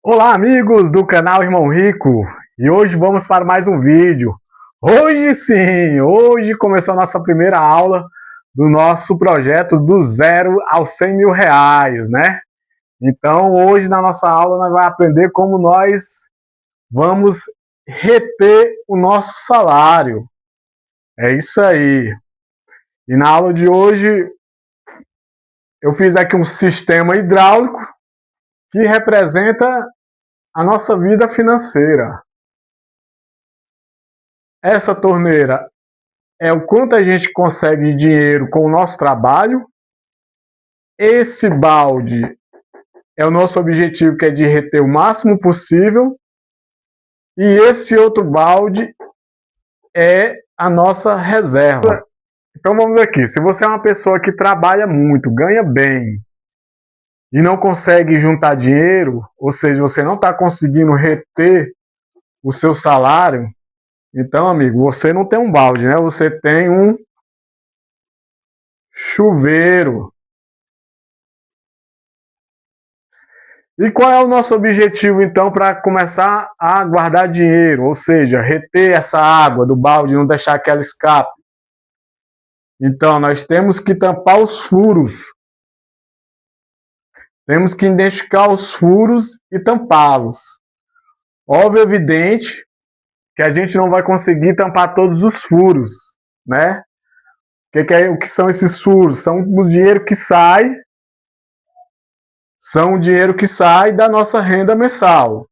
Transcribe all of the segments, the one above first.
Olá, amigos do canal Irmão Rico, e hoje vamos para mais um vídeo. Hoje sim, hoje começou a nossa primeira aula do nosso projeto do 0 aos 100 mil reais, né? Então hoje na nossa aula nós vamos aprender como nós vamos reter o nosso salário. É isso aí. E na aula de hoje eu fiz aqui um sistema hidráulico que representa a nossa vida financeira. Essa torneira é o quanto a gente consegue de dinheiro com o nosso trabalho. Esse balde é o nosso objetivo, que é de reter o máximo possível. E esse outro balde é a nossa reserva. Então vamos aqui, se você é uma pessoa que trabalha muito, ganha bem e não consegue juntar dinheiro, ou seja, você não está conseguindo reter o seu salário, então, amigo, você não tem um balde, né? Você tem um chuveiro. E qual é o nosso objetivo, então, para começar a guardar dinheiro? Ou seja, reter essa água do balde, não deixar que ela escape. Então, nós temos que tampar os furos. Temos que identificar os furos e tampá-los. Óbvio, evidente, que a gente não vai conseguir tampar todos os furos, né? O que são esses furos? São o dinheiro que sai, da nossa renda mensal.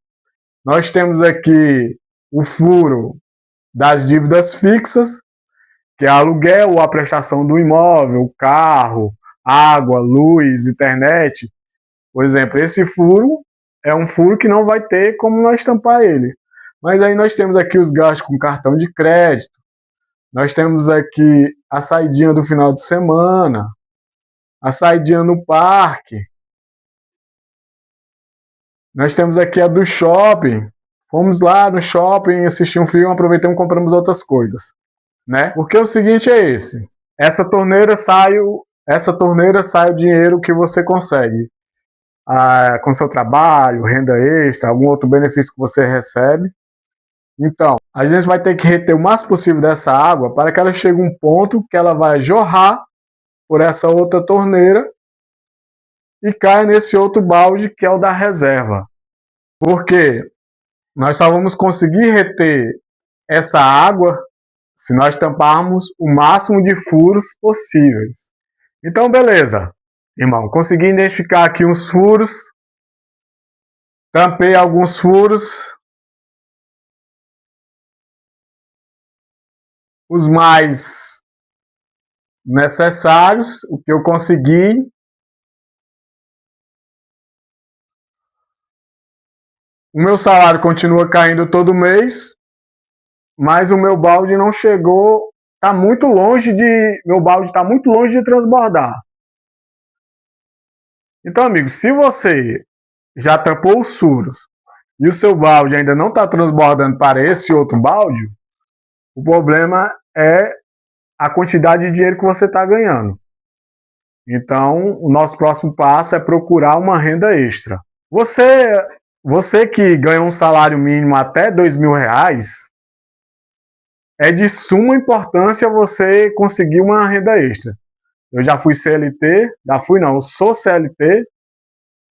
Nós temos aqui o furo das dívidas fixas, que é aluguel ou a prestação do imóvel, carro, água, luz, internet. Por exemplo, esse furo é um furo que não vai ter como nós tampar ele. Mas aí nós temos aqui os gastos com cartão de crédito, nós temos aqui a saidinha do final de semana, a saidinha no parque, nós temos aqui a do shopping. Fomos lá no shopping, assistir um filme, aproveitamos e compramos outras coisas, né? Porque o seguinte é esse: essa torneira sai o dinheiro que você consegue com seu trabalho, renda extra, algum outro benefício que você recebe. Então, a gente vai ter que reter o máximo possível dessa água para que ela chegue a um ponto que ela vai jorrar por essa outra torneira e caia nesse outro balde, que é o da reserva. Porque nós só vamos conseguir reter essa água se nós tamparmos o máximo de furos possíveis. Então, beleza, irmão, consegui identificar aqui uns furos, tampei alguns furos, os mais necessários, o que eu consegui. O meu salário continua caindo todo mês, mas o meu balde não chegou, meu balde está muito longe de transbordar. Então, amigo, se você já tampou os furos e o seu balde ainda não está transbordando para esse outro balde, o problema é a quantidade de dinheiro que você está ganhando. Então, o nosso próximo passo é procurar uma renda extra. Você que ganha um salário mínimo até R$ 2.000, é de suma importância você conseguir uma renda extra. Eu já fui CLT, eu sou CLT,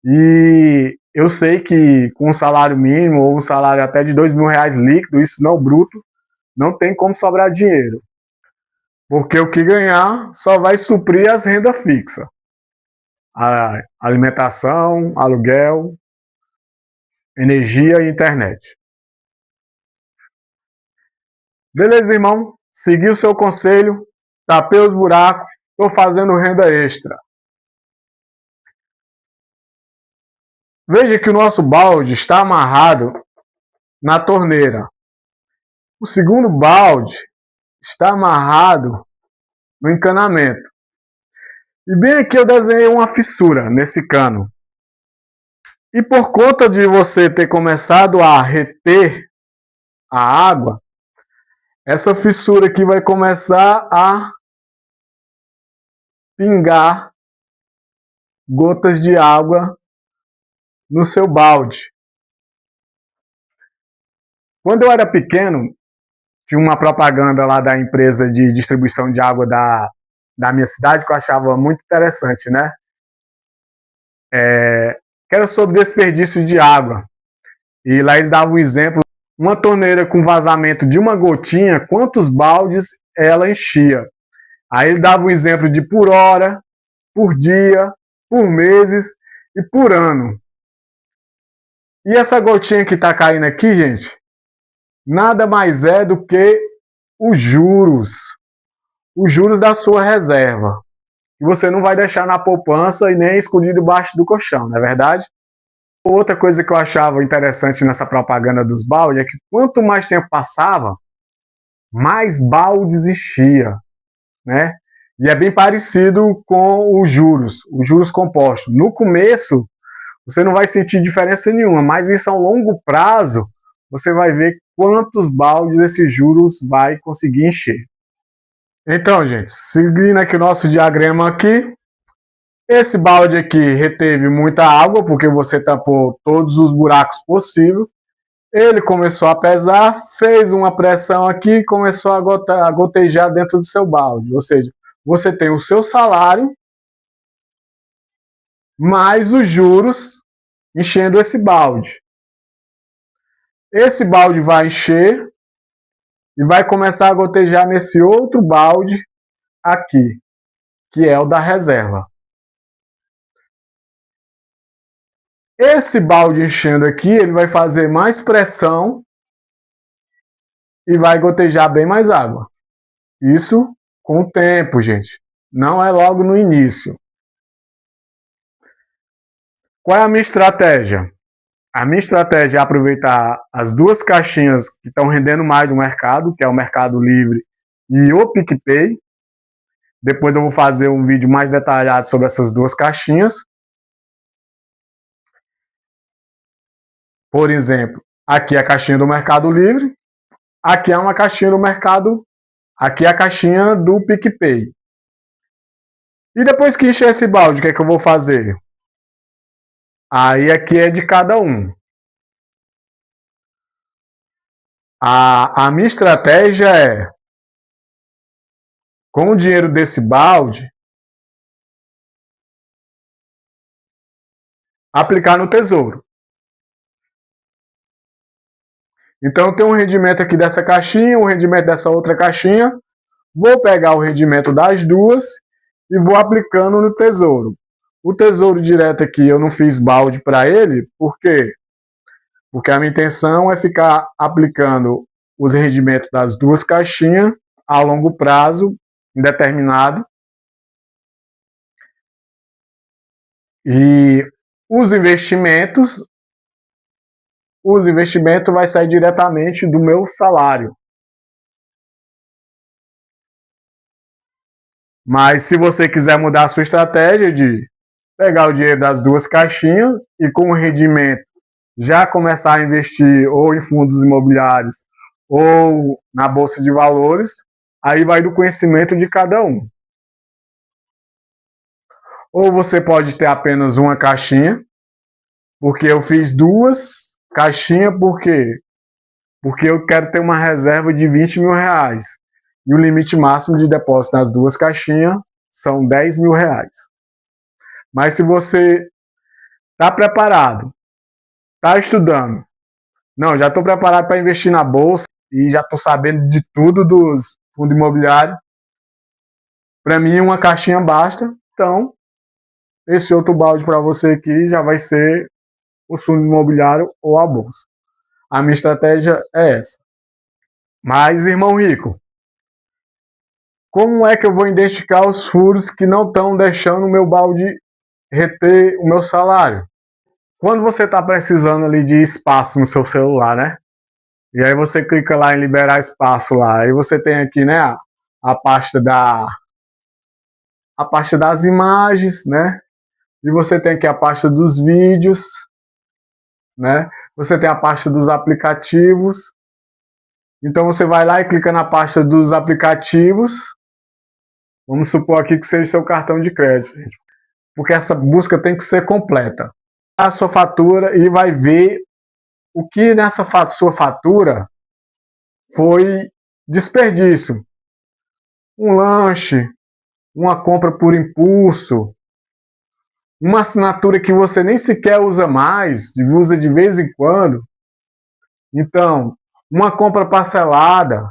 e eu sei que com um salário mínimo ou um salário até de R$ 2.000 líquido, isso não bruto, não tem como sobrar dinheiro. Porque o que ganhar só vai suprir as rendas fixas. A alimentação, aluguel, energia e internet. Beleza, irmão? Segui o seu conselho, tapei os buracos, estou fazendo renda extra. Veja que o nosso balde está amarrado na torneira. O segundo balde está amarrado no encanamento. E bem aqui eu desenhei uma fissura nesse cano. E por conta de você ter começado a reter a água, essa fissura aqui vai começar a pingar gotas de água no seu balde. Quando eu era pequeno, tinha uma propaganda lá da empresa de distribuição de água da minha cidade que eu achava muito interessante, né? Que era sobre desperdício de água. E lá eles davam um exemplo, uma torneira com vazamento de uma gotinha, quantos baldes ela enchia. Aí ele dava um exemplo de por hora, por dia, por meses e por ano. E essa gotinha que está caindo aqui, gente, nada mais é do que os juros da sua reserva. E você não vai deixar na poupança e nem escondido debaixo do colchão, não é verdade? Outra coisa que eu achava interessante nessa propaganda dos baldes é que quanto mais tempo passava, mais baldes enchia, né? E é bem parecido com os juros compostos. No começo, você não vai sentir diferença nenhuma, mas isso a longo prazo, você vai ver quantos baldes esses juros vai conseguir encher. Então, gente, seguindo aqui o nosso diagrama aqui, esse balde aqui reteve muita água, porque você tampou todos os buracos possíveis. Ele começou a pesar, fez uma pressão aqui e começou a gotejar dentro do seu balde. Ou seja, você tem o seu salário, mais os juros enchendo esse balde. Esse balde vai encher e vai começar a gotejar nesse outro balde aqui, que é o da reserva. Esse balde enchendo aqui, ele vai fazer mais pressão e vai gotejar bem mais água. Isso com o tempo, gente. Não é logo no início. Qual é a minha estratégia? A minha estratégia é aproveitar as duas caixinhas que estão rendendo mais no mercado, que é o Mercado Livre e o PicPay. Depois eu vou fazer um vídeo mais detalhado sobre essas duas caixinhas. Por exemplo, aqui é a caixinha do Mercado Livre, aqui é uma caixinha do Mercado, aqui é a caixinha do PicPay. E depois que encher esse balde, o que é que eu vou fazer? Aí aqui é de cada um. A minha estratégia é, com o dinheiro desse balde, aplicar no tesouro. Então eu tenho um rendimento aqui dessa caixinha, um rendimento dessa outra caixinha. Vou pegar o rendimento das duas e vou aplicando no tesouro. O tesouro direto aqui eu não fiz balde para ele, por quê? Porque a minha intenção é ficar aplicando os rendimentos das duas caixinhas a longo prazo, indeterminado. E os investimentos vai sair diretamente do meu salário. Mas se você quiser mudar a sua estratégia de pegar o dinheiro das duas caixinhas e com o rendimento já começar a investir ou em fundos imobiliários ou na bolsa de valores, aí vai do conhecimento de cada um. Ou você pode ter apenas uma caixinha, porque eu fiz duas caixinhas, por quê? Porque eu quero ter uma reserva de 20 mil reais. E o limite máximo de depósito nas duas caixinhas são 10 mil reais. Mas se você está preparado, está estudando, não, já estou preparado para investir na bolsa e já estou sabendo de tudo dos fundos imobiliários, para mim uma caixinha basta, então esse outro balde para você aqui já vai ser o fundo imobiliário ou a bolsa. A minha estratégia é essa. Mas, irmão rico, como é que eu vou identificar os furos que não estão deixando o meu balde reter o meu salário? Quando você está precisando ali de espaço no seu celular, né? E aí você clica lá em liberar espaço lá. Aí você tem aqui, né, a pasta das imagens, né? E você tem aqui a pasta dos vídeos, né? Você tem a pasta dos aplicativos. Então você vai lá e clica na pasta dos aplicativos. Vamos supor aqui que seja seu cartão de crédito, gente. Porque essa busca tem que ser completa. A sua fatura e vai ver o que nessa sua fatura foi desperdício. Um lanche, uma compra por impulso, uma assinatura que você nem sequer usa mais, usa de vez em quando. Então, uma compra parcelada.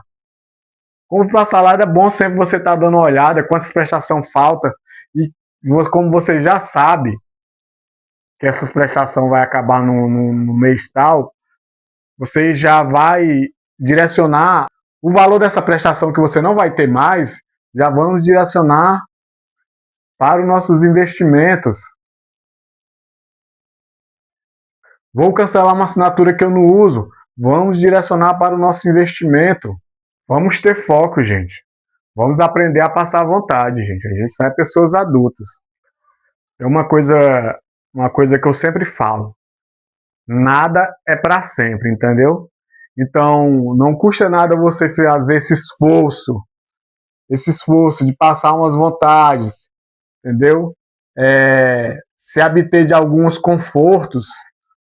Compra parcelada é bom sempre você estar dando uma olhada, quantas prestações falta. E como você já sabe que essas prestações vai acabar no mês tal, você já vai direcionar o valor dessa prestação que você não vai ter mais, já vamos direcionar para os nossos investimentos. Vou cancelar uma assinatura que eu não uso, vamos direcionar para o nosso investimento. Vamos ter foco, gente. Vamos aprender a passar à vontade, gente. A gente não é pessoas adultas. É uma coisa que eu sempre falo. Nada é para sempre, entendeu? Então, não custa nada você fazer esse esforço de passar umas vontades, entendeu? Se abster de alguns confortos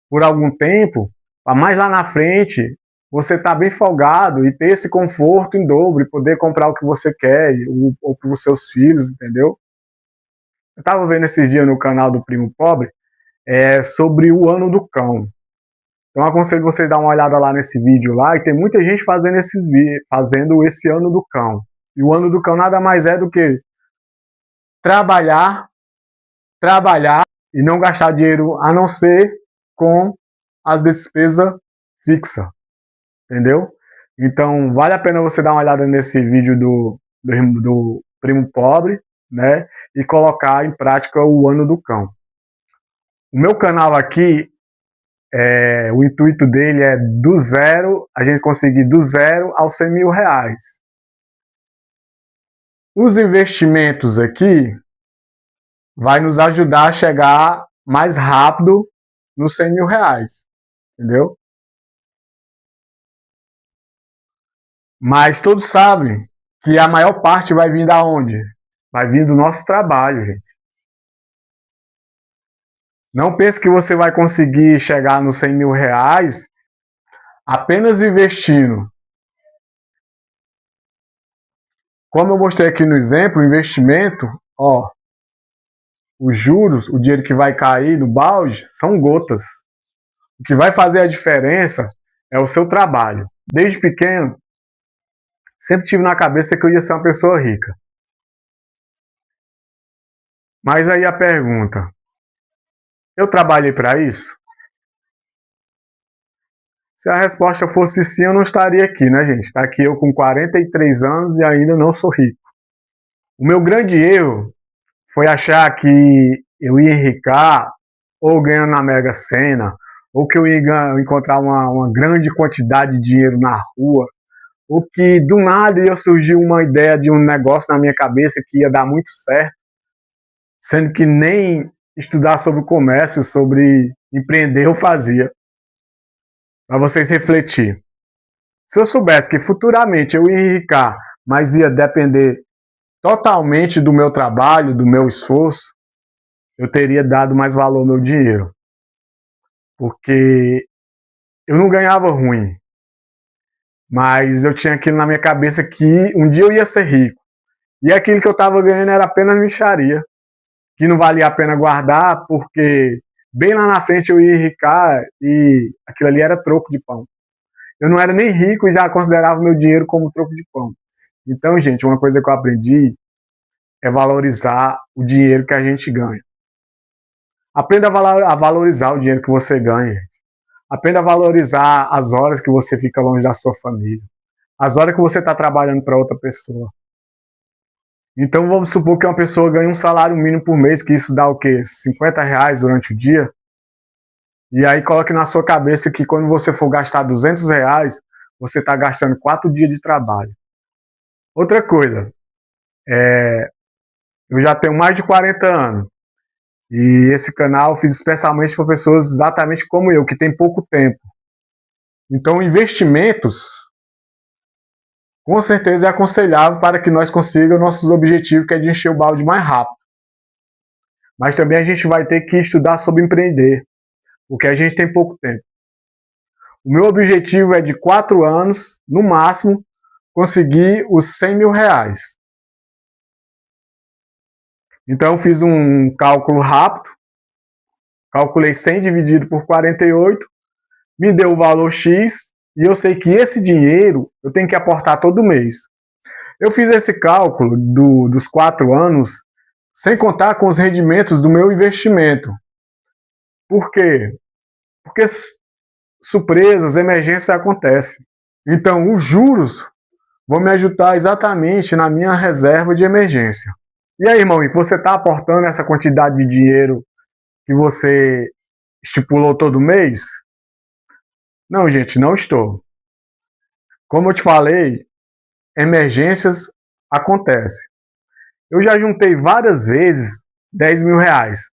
por algum tempo, para mais lá na frente você tá bem folgado e ter esse conforto em dobro e poder comprar o que você quer ou para os seus filhos, entendeu? Eu tava vendo esses dias no canal do Primo Pobre sobre o ano do cão. Então aconselho vocês dar uma olhada lá nesse vídeo lá, e tem muita gente fazendo esse ano do cão. E o ano do cão nada mais é do que trabalhar, trabalhar e não gastar dinheiro a não ser com as despesas fixas, entendeu? Então vale a pena você dar uma olhada nesse vídeo do Primo Pobre, né? E colocar em prática o ano do cão. O meu canal aqui, o intuito dele é a gente conseguir do zero aos 100 mil reais. Os investimentos aqui vai nos ajudar a chegar mais rápido nos 100 mil reais, entendeu? Mas todos sabem que a maior parte vai vir da onde? Vai vir do nosso trabalho, gente. Não pense que você vai conseguir chegar nos 100 mil reais apenas investindo. Como eu mostrei aqui no exemplo, o investimento, os juros, o dinheiro que vai cair no balde, são gotas. O que vai fazer a diferença é o seu trabalho. Desde pequeno, sempre tive na cabeça que eu ia ser uma pessoa rica. Mas aí a pergunta, eu trabalhei para isso? Se a resposta fosse sim, eu não estaria aqui, né, gente? Está aqui eu com 43 anos e ainda não sou rico. O meu grande erro foi achar que eu ia enricar ou ganhando na Mega Sena, ou que eu ia encontrar uma grande quantidade de dinheiro na rua, ou que do nada ia surgir uma ideia de um negócio na minha cabeça que ia dar muito certo, sendo que nem estudar sobre comércio, sobre empreender eu fazia. Para vocês refletir. Se eu soubesse que futuramente eu ia enricar, mas ia depender totalmente do meu trabalho, do meu esforço, eu teria dado mais valor ao meu dinheiro. Porque eu não ganhava ruim, mas eu tinha aquilo na minha cabeça que um dia eu ia ser rico. E aquilo que eu estava ganhando era apenas mixaria, que não valia a pena guardar, porque bem lá na frente eu ia enricar e aquilo ali era troco de pão. Eu não era nem rico e já considerava o meu dinheiro como troco de pão. Então, gente, uma coisa que eu aprendi é valorizar o dinheiro que a gente ganha. Aprenda a valorizar o dinheiro que você ganha, gente. Aprenda a valorizar as horas que você fica longe da sua família. As horas que você está trabalhando para outra pessoa. Então vamos supor que uma pessoa ganha um salário mínimo por mês, que isso dá o quê? 50 reais durante o dia? E aí coloque na sua cabeça que quando você for gastar 200 reais, você está gastando 4 dias de trabalho. Outra coisa, eu já tenho mais de 40 anos. E esse canal eu fiz especialmente para pessoas exatamente como eu, que tem pouco tempo. Então, investimentos, com certeza é aconselhável para que nós consigamos nossos objetivos, que é de encher o balde mais rápido. Mas também a gente vai ter que estudar sobre empreender, porque a gente tem pouco tempo. O meu objetivo é de 4 anos, no máximo, conseguir os 100 mil reais. Então eu fiz um cálculo rápido, calculei 100 dividido por 48, me deu o valor X, e eu sei que esse dinheiro eu tenho que aportar todo mês. Eu fiz esse cálculo dos 4 anos, sem contar com os rendimentos do meu investimento. Por quê? Porque surpresas, emergências acontecem. Então, os juros vão me ajudar exatamente na minha reserva de emergência. E aí, irmão, você está aportando essa quantidade de dinheiro que você estipulou todo mês? Não, gente, não estou. Como eu te falei, emergências acontecem. Eu já juntei várias vezes 10 mil reais,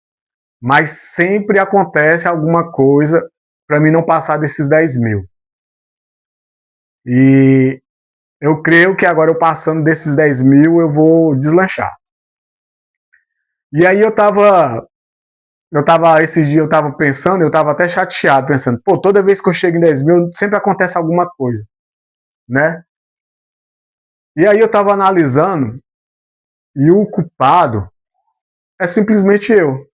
mas sempre acontece alguma coisa para mim não passar desses 10 mil. E eu creio que agora eu passando desses 10 mil eu vou deslanchar. E aí esses dias eu tava pensando, eu tava até chateado, pensando, pô, toda vez que eu chego em 10 mil, sempre acontece alguma coisa, né? E aí eu tava analisando, e o culpado é simplesmente eu.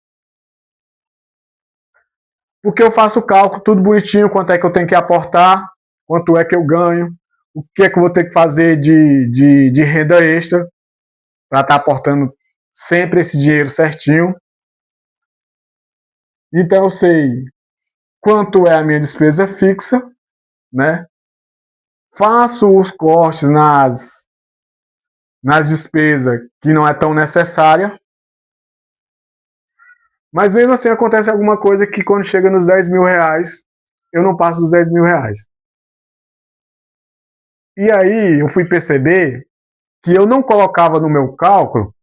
Porque eu faço o cálculo tudo bonitinho, quanto é que eu tenho que aportar, quanto é que eu ganho, o que é que eu vou ter que fazer de renda extra, para estar aportando sempre esse dinheiro certinho. Então eu sei quanto é a minha despesa fixa, né? Faço os cortes nas despesas que não é tão necessária, mas mesmo assim acontece alguma coisa que quando chega nos 10 mil reais, eu não passo dos 10 mil reais. E aí eu fui perceber que eu não colocava no meu cálculo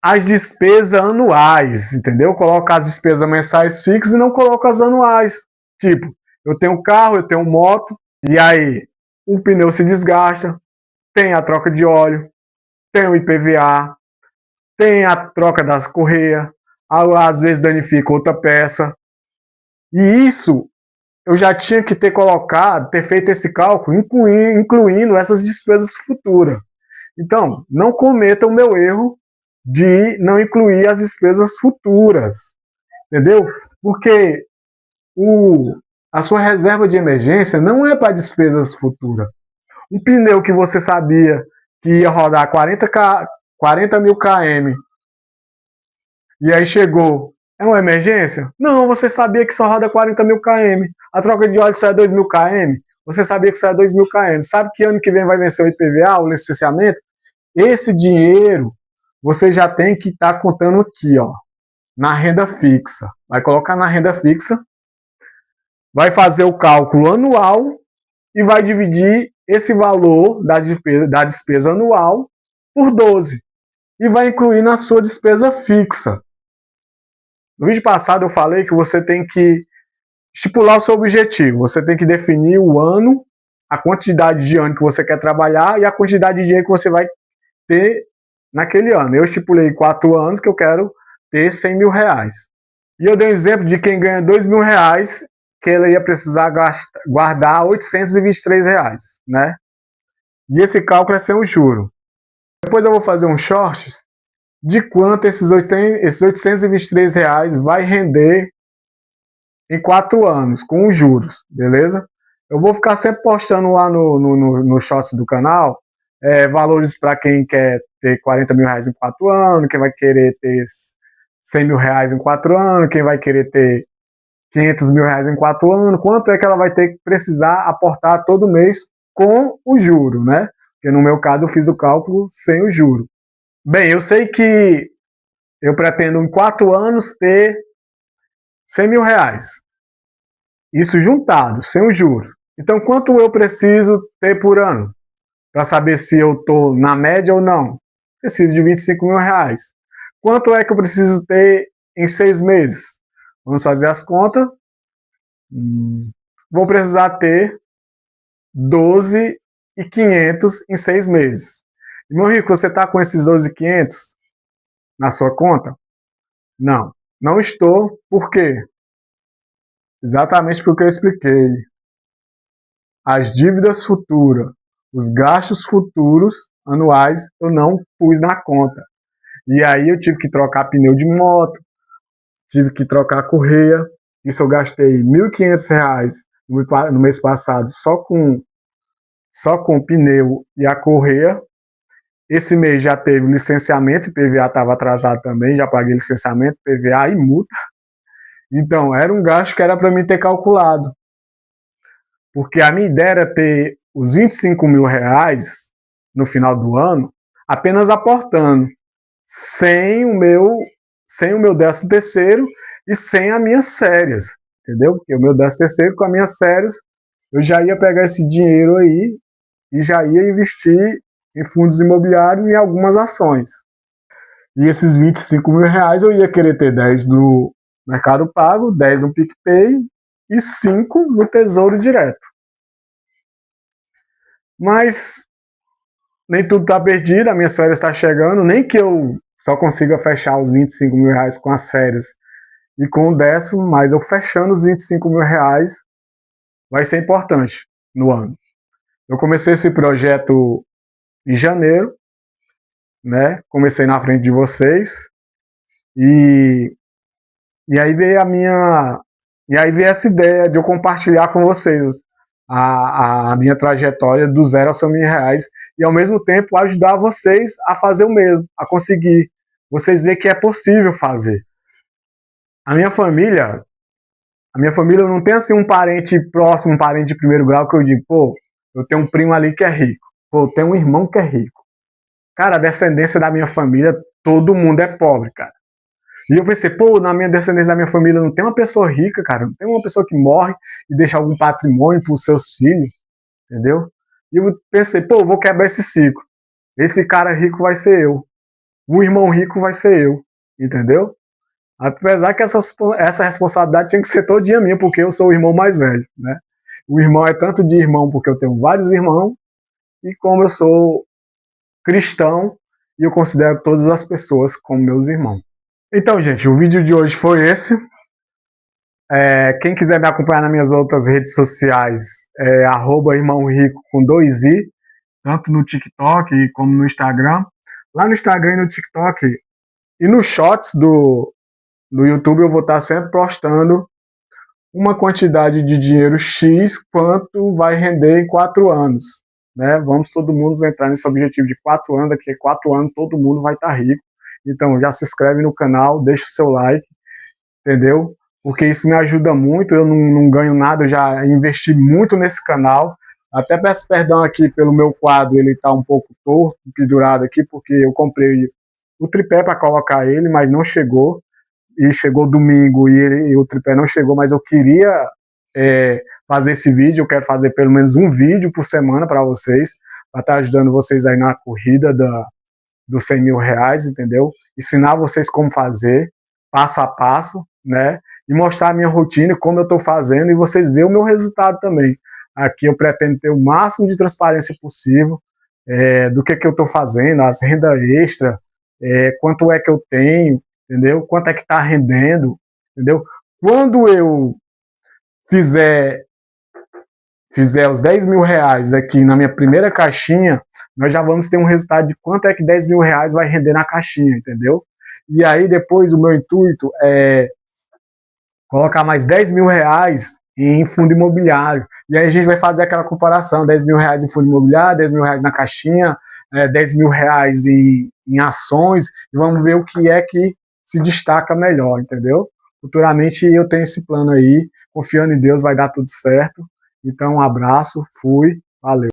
as despesas anuais, entendeu? Eu coloco as despesas mensais fixas e não coloco as anuais. Tipo, eu tenho carro, eu tenho moto, e aí o pneu se desgasta, tem a troca de óleo, tem o IPVA, tem a troca das correias, às vezes danifica outra peça. E isso eu já tinha que ter colocado, ter feito esse cálculo, incluindo essas despesas futuras. Então, não cometa o meu erro de não incluir as despesas futuras, entendeu? Porque a sua reserva de emergência não é para despesas futuras. Um pneu que você sabia que ia rodar 40 mil km e aí chegou, é uma emergência? Não, você sabia que só roda 40 mil km. A troca de óleo só é 2 mil km. Você sabia que só é 2 mil km. Sabe que ano que vem vai vencer o IPVA, o licenciamento? Esse dinheiro você já tem que estar contando aqui, ó, na renda fixa. Vai colocar na renda fixa, vai fazer o cálculo anual e vai dividir esse valor da despesa anual por 12 e vai incluir na sua despesa fixa. No vídeo passado eu falei que você tem que estipular o seu objetivo, você tem que definir o ano, a quantidade de ano que você quer trabalhar e a quantidade de dinheiro que você vai ter naquele ano. Eu estipulei 4 anos que eu quero ter 100 mil reais. E eu dei um exemplo de quem ganha 2 mil reais, que ele ia precisar guardar 823 reais, né? E esse cálculo é sem o juro. Depois eu vou fazer um shorts de quanto esses 823 reais vai render em 4 anos, com os juros, beleza? Eu vou ficar sempre postando lá no shorts do canal valores para quem quer ter 40 mil reais em 4 anos, quem vai querer ter 100 mil reais em 4 anos, quem vai querer ter 500 mil reais em 4 anos, quanto é que ela vai ter que precisar aportar todo mês com o juro, né? Porque no meu caso eu fiz o cálculo sem o juro. Bem, eu sei que eu pretendo em 4 anos ter 100 mil reais. Isso juntado, sem os juros. Então, quanto eu preciso ter por ano? Para saber se eu estou na média ou não. Preciso de 25 mil reais. Quanto é que eu preciso ter em 6 meses? Vamos fazer as contas. Vou precisar ter 12.500 em 6 meses. E, meu rico, você está com esses 12.500 na sua conta? Não, não estou. Por quê? Exatamente porque eu expliquei. as dívidas futuras, os gastos futuros anuais, eu não pus na conta. E aí eu tive que trocar pneu de moto, tive que trocar correia. Isso eu gastei R$ 1.500 no mês passado só com o pneu e a correia. Esse mês já teve licenciamento, o PVA estava atrasado também, já paguei licenciamento, PVA e multa. Então, era um gasto que era para mim ter calculado. Porque a minha ideia era ter os R$ 25.000 no final do ano apenas aportando, sem o meu 13º e sem as minhas férias, entendeu? Porque o meu 13º com as minhas férias, eu já ia pegar esse dinheiro aí e já ia investir em fundos imobiliários e em algumas ações. E esses R$ 25.000 eu ia querer ter 10 no Mercado Pago, 10 no PicPay e 5 no Tesouro Direto. Mas nem tudo está perdido, as minhas férias estão chegando, nem que eu só consiga fechar os R$ 25.000 com as férias e com o 10º, mas eu fechando os R$ 25.000 vai ser importante no ano. Eu comecei esse projeto em janeiro, né? Comecei na frente de vocês e aí veio essa ideia de eu compartilhar com vocês a minha trajetória do zero aos R$ 100.000 e ao mesmo tempo ajudar vocês a fazer o mesmo, a conseguir. Vocês verem que é possível fazer. A minha família não tem assim um parente próximo, um parente de primeiro grau que eu digo, pô, eu tenho um primo ali que é rico, pô, eu tenho um irmão que é rico. Cara, a descendência da minha família, todo mundo é pobre, cara. E eu pensei, pô, na minha descendência da minha família não tem uma pessoa rica, cara, não tem uma pessoa que morre e deixa algum patrimônio para os seus filhos, entendeu? E eu pensei, pô, eu vou quebrar esse ciclo. Esse cara rico vai ser eu. O irmão rico vai ser eu, entendeu? Apesar que essa responsabilidade tinha que ser todinha minha, porque eu sou o irmão mais velho, né? O irmão é tanto de irmão porque eu tenho vários irmãos, e como eu sou cristão, e eu considero todas as pessoas como meus irmãos. Então, gente, o vídeo de hoje foi esse. Quem quiser me acompanhar nas minhas outras redes sociais, @irmãorico com 2i, tanto no TikTok como no Instagram. Lá no Instagram e no TikTok e nos Shorts do YouTube eu vou estar sempre postando uma quantidade de dinheiro X quanto vai render em 4 anos. Né? Vamos todo mundo entrar nesse objetivo de 4 anos, daqui a 4 anos todo mundo vai estar rico. Então já se inscreve no canal, deixa o seu like, entendeu? Porque isso me ajuda muito, eu não ganho nada, eu já investi muito nesse canal. Até peço perdão aqui pelo meu quadro, ele está um pouco torto, pendurado aqui, porque eu comprei o tripé para colocar ele, mas não chegou. E chegou domingo e o tripé não chegou, mas eu queria fazer esse vídeo, eu quero fazer pelo menos um vídeo por semana para vocês, para estar ajudando vocês aí na corrida dos R$ 100.000, entendeu? Ensinar vocês como fazer, passo a passo, né? E mostrar a minha rotina, como eu estou fazendo, e vocês verem o meu resultado também. Aqui eu pretendo ter o máximo de transparência possível do que eu estou fazendo, as rendas extras, quanto é que eu tenho, entendeu? Quanto é que está rendendo, entendeu? Quando eu fizer os R$ 10.000 aqui na minha primeira caixinha, nós já vamos ter um resultado de quanto é que R$ 10.000 vai render na caixinha, entendeu? E aí depois o meu intuito é colocar mais R$ 10.000 em fundo imobiliário. E aí a gente vai fazer aquela comparação, R$ 10.000 em fundo imobiliário, R$ 10.000 na caixinha, R$ 10.000 em ações, e vamos ver o que é que se destaca melhor, entendeu? Futuramente eu tenho esse plano aí, confiando em Deus vai dar tudo certo. Então um abraço, fui, valeu.